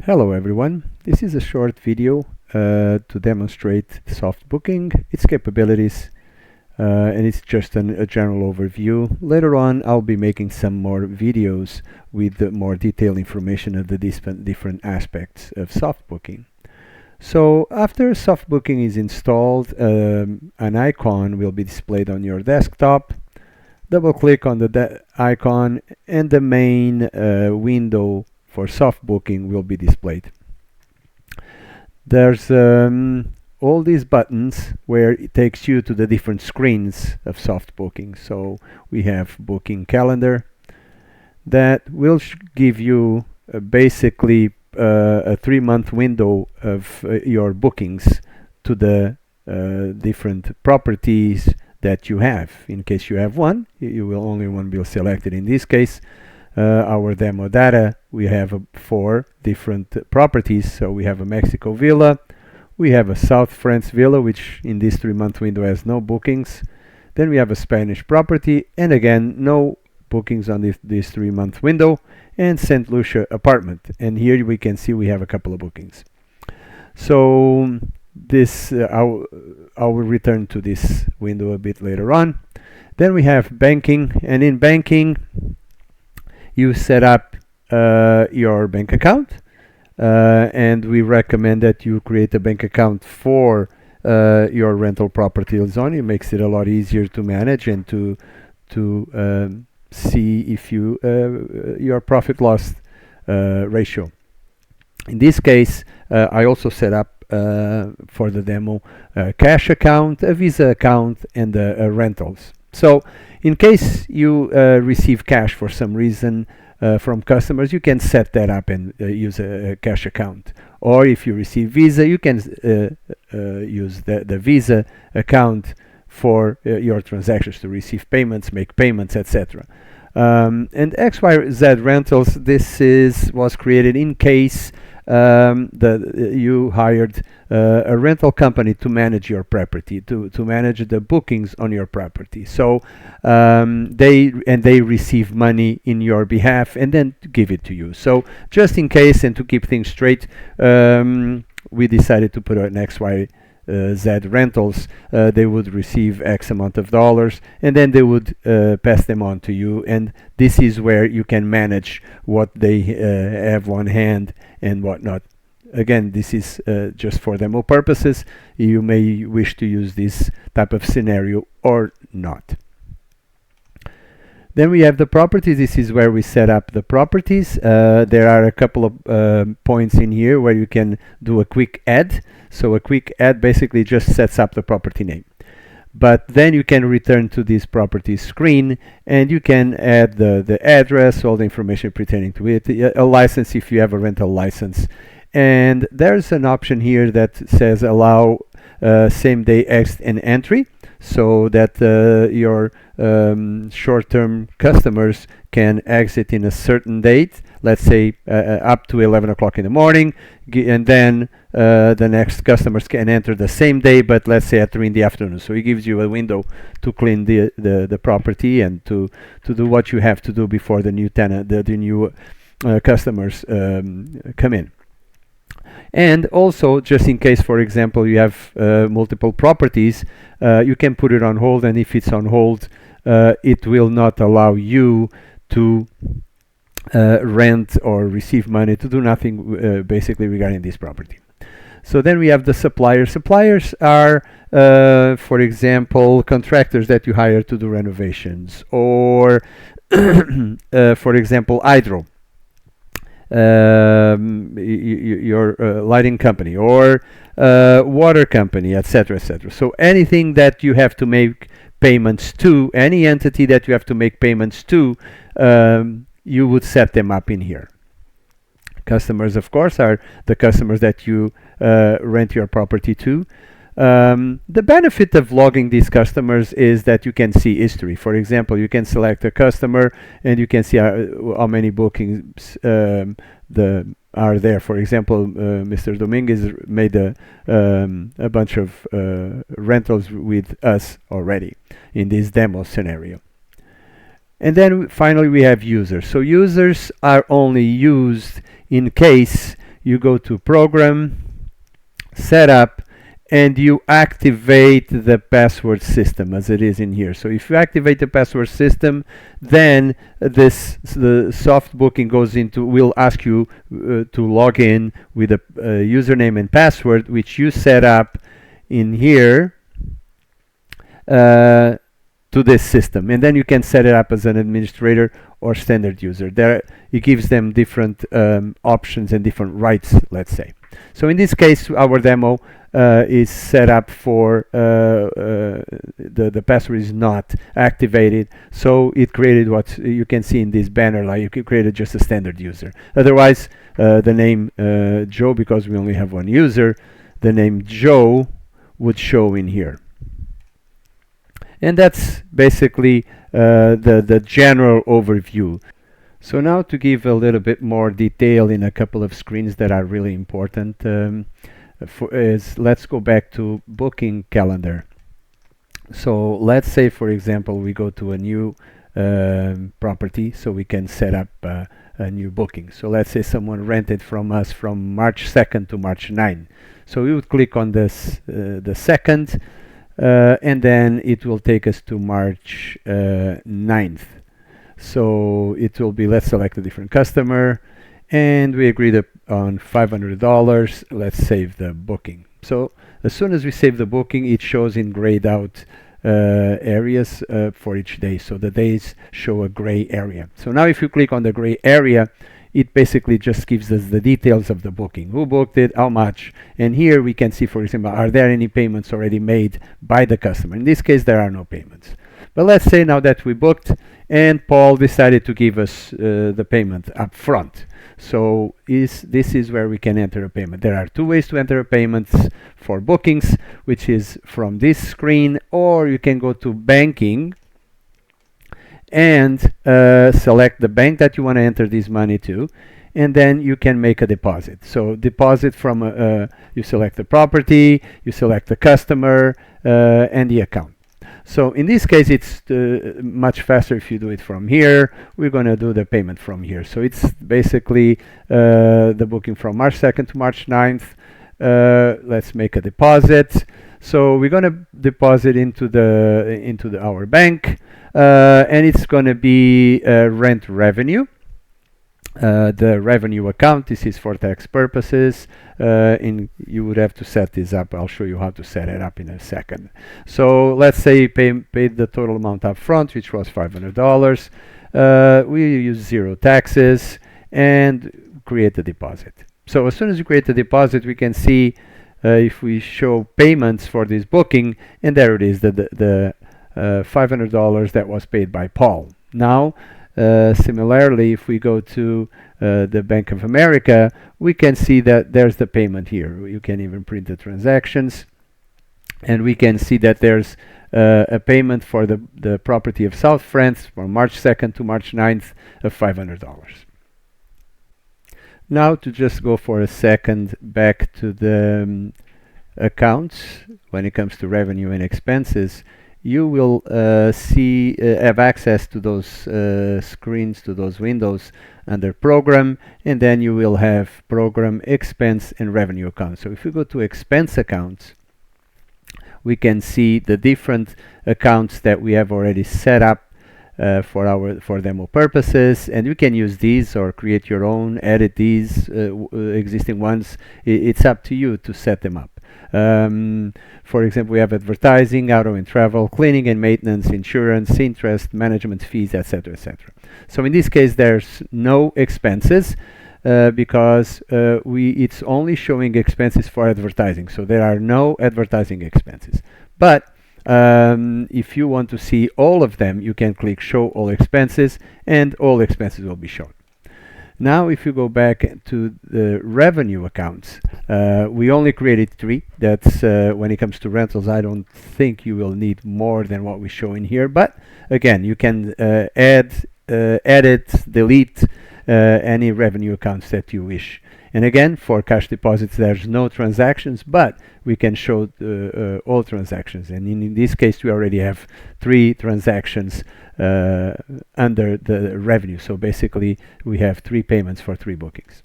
Hello everyone, this is a short video to demonstrate sofBooking, its capabilities, and it's just a general overview. Later on I'll be making some more videos with more detailed information of the different aspects of sofBooking. So after sofBooking is installed, an icon will be displayed on your desktop. Double click on the icon and the main window for sofBooking will be displayed. There's all these buttons where it takes you to the different screens of sofBooking. So we have booking calendar that will give you basically a 3-month window of your bookings to the different properties that you have. In case you have one, you will only one be selected. In this case, our demo data, we have 4 different properties. So we have a Mexico villa, we have a South France villa, which in this 3-month window has no bookings. Then we have a Spanish property, and again, no bookings on this 3-month window, and St. Lucia apartment. And here we can see we have a couple of bookings. So this I will return to this window a bit later on. Then we have banking, and in banking you set up your bank account, and we recommend that you create a bank account for your rental property zone. It makes it a lot easier to manage and to see if your profit loss ratio. In this case, I also set up for the demo a cash account, a Visa account, and rentals. So in case you receive cash for some reason from customers, you can set that up and use a cash account. Or if you receive Visa, you can use the Visa account for your transactions to receive payments, make payments, etc. And XYZ Rentals, this was created in case you hired a rental company to manage your property, to manage the bookings on your property. So they receive money in your behalf and then give it to you. So just in case and to keep things straight, we decided to put an XYZ Rentals. They would receive X amount of dollars, and then they would pass them on to you, and this is where you can manage what they have on hand and whatnot. Again, this is just for demo purposes. You may wish to use this type of scenario or not. Then we have the properties. This is where we set up the properties. There are a couple of points in here where you can do a quick add. So a quick add basically just sets up the property name. But then you can return to this property screen and you can add the address, all the information pertaining to it, a license if you have a rental license. And there's an option here that says allow same-day exit and entry, so that your short-term customers can exit in a certain date, let's say up to 11 o'clock in the morning, and then the next customers can enter the same day, but let's say at 3 in the afternoon. So it gives you a window to clean the property and to do what you have to do before the new tenant, the new customers come in. And also, just in case, for example, you have multiple properties, you can put it on hold, and if it's on hold, it will not allow you to rent or receive money, to do nothing basically regarding this property. So then we have the suppliers. Suppliers are, for example, contractors that you hire to do renovations, or for example, hydro. Your lighting company, or water company, etc., etc. So anything that you have to make payments to, any entity that you have to make payments to, you would set them up in here. Customers, of course, are the customers that you rent your property to. The benefit of logging these customers is that you can see history. For example, you can select a customer and you can see how many bookings are there. For example, Mr. Dominguez made a bunch of rentals with us already in this demo scenario. And then finally we have users. So users are only used in case you go to Program, Setup, and you activate the password system as it is in here. So if you activate the password system, then the soft booking will ask you to log in with a username and password, which you set up in here to this system, and then you can set it up as an administrator or standard user. It gives them different options and different rights, let's say. So in this case, our demo is set up for the password is not activated, so it created what you can see in this banner, like you created just a standard user. Otherwise, the name Joe, because we only have one user, the name Joe would show in here. And that's basically the general overview. So now to give a little bit more detail in a couple of screens that are really important, let's go back to booking calendar. So let's say, for example, we go to a new property, so we can set up a new booking. So let's say someone rented from us from March 2nd to March 9th. So we would click on this, the 2nd, and then it will take us to March 9th. So it will be, let's select a different customer, and we agreed on $500. Let's save the booking. So as soon as we save the booking, it shows in grayed out areas for each day. So the days show a gray area. So now if you click on the gray area, it basically just gives us the details of the booking. Who booked it, how much. And here we can see, for example, are there any payments already made by the customer? In this case, there are no payments. But let's say now that we booked and Paul decided to give us the payment up front. So this is where we can enter a payment. There are two ways to enter a payment for bookings, which is from this screen, or you can go to banking and select the bank that you want to enter this money to, and then you can make a deposit. So deposit from you select the property, you select the customer, and the account. So in this case, it's much faster if you do it from here. We're going to do the payment from here. So it's basically the booking from March 2nd to March 9th. Let's make a deposit. So we're going to deposit into our bank, and it's going to be rent revenue. The revenue account, this is for tax purposes. You would have to set this up. I'll show you how to set it up in a second. So let's say you paid the total amount up front, which was $500. We use 0 taxes and create the deposit. So as soon as you create the deposit, we can see if we show payments for this booking, and there it is, the $500 that was paid by Paul. Now, similarly, if we go to the Bank of America, we can see that there's the payment here. You can even print the transactions, and we can see that there's a payment for the property of South France from March 2nd to March 9th of $500. Now to just go for a second back to the accounts, when it comes to revenue and expenses, you will have access to those screens, to those windows under Program, and then you will have Program, Expense, and Revenue accounts. So if you go to Expense accounts, we can see the different accounts that we have already set up for demo purposes, and you can use these or create your own, edit these existing ones. It's up to you to set them up. For example, we have advertising, auto and travel, cleaning and maintenance, insurance, interest, management fees, etc., etc. So in this case, there's no expenses because it's only showing expenses for advertising. So there are no advertising expenses. But if you want to see all of them, you can click Show All Expenses, and all expenses will be shown. Now, if you go back to the revenue accounts, we only created 3. That's when it comes to rentals. I don't think you will need more than what we show in here. But again, you can add, edit, delete any revenue accounts that you wish. And again, for cash deposits, there's no transactions, but we can show all transactions. And in this case, we already have 3 transactions under the revenue. So basically, we have 3 payments for 3 bookings.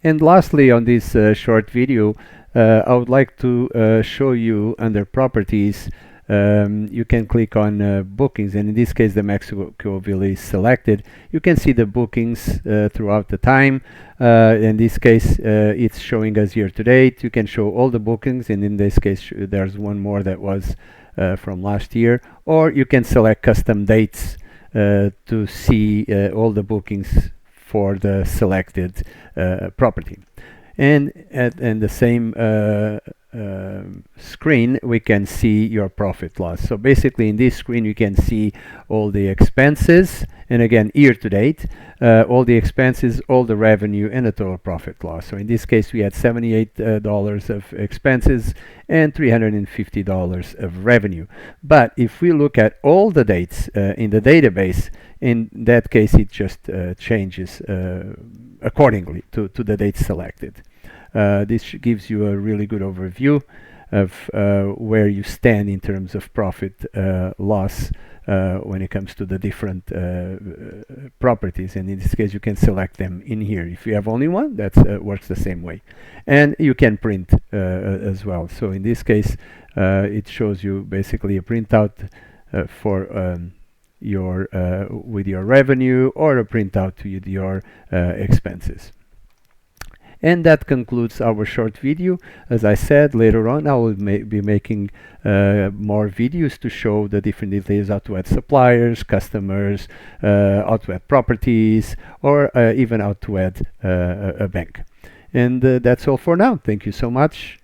And lastly, on this short video, I would like to show you under properties. You can click on bookings, and in this case the Mexicoville is selected. You can see the bookings throughout the time. In this case it's showing us year to date. You can show all the bookings, and in this case there's one more that was from last year, or you can select custom dates to see all the bookings for the selected property. And in the same screen we can see your profit loss. So basically in this screen you can see all the expenses, and again year to date, all the expenses, all the revenue, and the total profit loss. So in this case we had $78 of expenses and $350 of revenue. But if we look at all the dates in the database, in that case it just changes accordingly to the dates selected. This gives you a really good overview of where you stand in terms of profit loss when it comes to the different properties, and in this case you can select them in here. If you have only one, that works the same way, and you can print as well. So in this case it shows you basically a printout for your with your revenue, or a printout with your expenses. And that concludes our short video. As I said, later on I will be making more videos to show the different details, how to add suppliers, customers, how to add properties, or even how to add a bank. And that's all for now. Thank you so much.